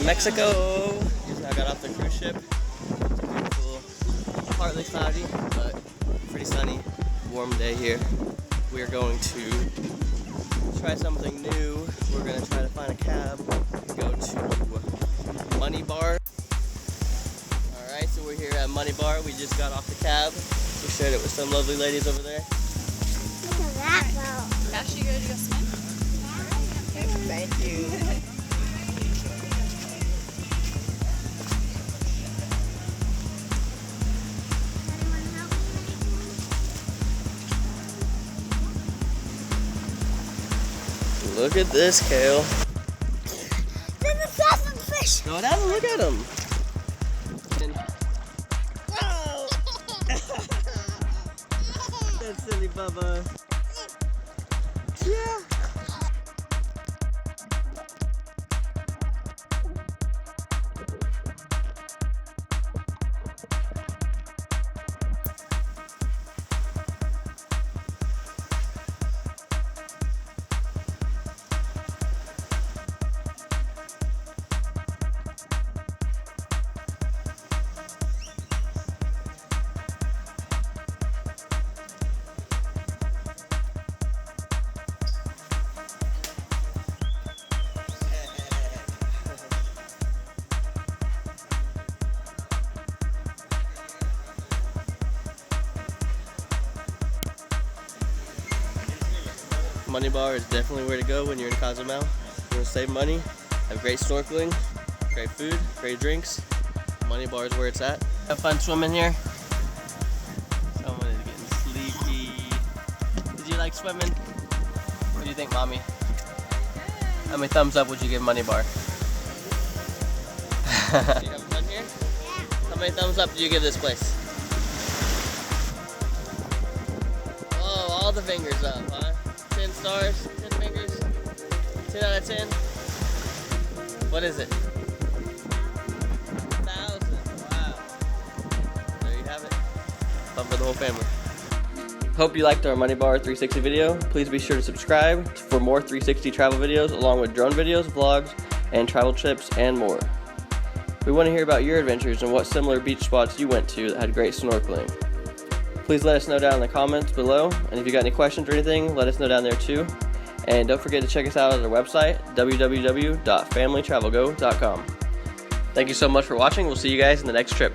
Mexico. Just now got off the cruise ship. Beautiful, partly cloudy, but pretty sunny, warm day here. We are going to try something new. We're going to try to find a cab, go to Money Bar. Alright, so we're here at Money Bar. We just got off the cab. We shared it with some lovely ladies over there. Look at that boat. Now should you go to your swim? Thank you. Look at this, Kale. There's a thousand fish. Go down and look at them. Whoa! That's silly, Bubba. Yeah. Money Bar is definitely where to go when you're in Cozumel. You want to save money, have great snorkeling, great food, great drinks. Money Bar is where it's at. Have fun swimming here. Someone is getting sleepy. Did you like swimming? What do you think, Mommy? How many thumbs up would you give Money Bar? You having fun here? Yeah. How many thumbs up do you give this place? Oh, all the fingers up, huh? 10 stars, 10 fingers, 10 out of 10. What is it? 1,000. Wow. There you have it. Fun for the whole family. Hope you liked our Money Bar 360 video. Please be sure to subscribe for more 360 travel videos along with drone videos, vlogs, and travel trips and more. We want to hear about your adventures and what similar beach spots you went to that had great snorkeling. Please let us know down in the comments below, and if you got any questions or anything, let us know down there too. And don't forget to check us out at our website, www.familytravelgo.com. Thank you so much for watching. We'll see you guys in the next trip.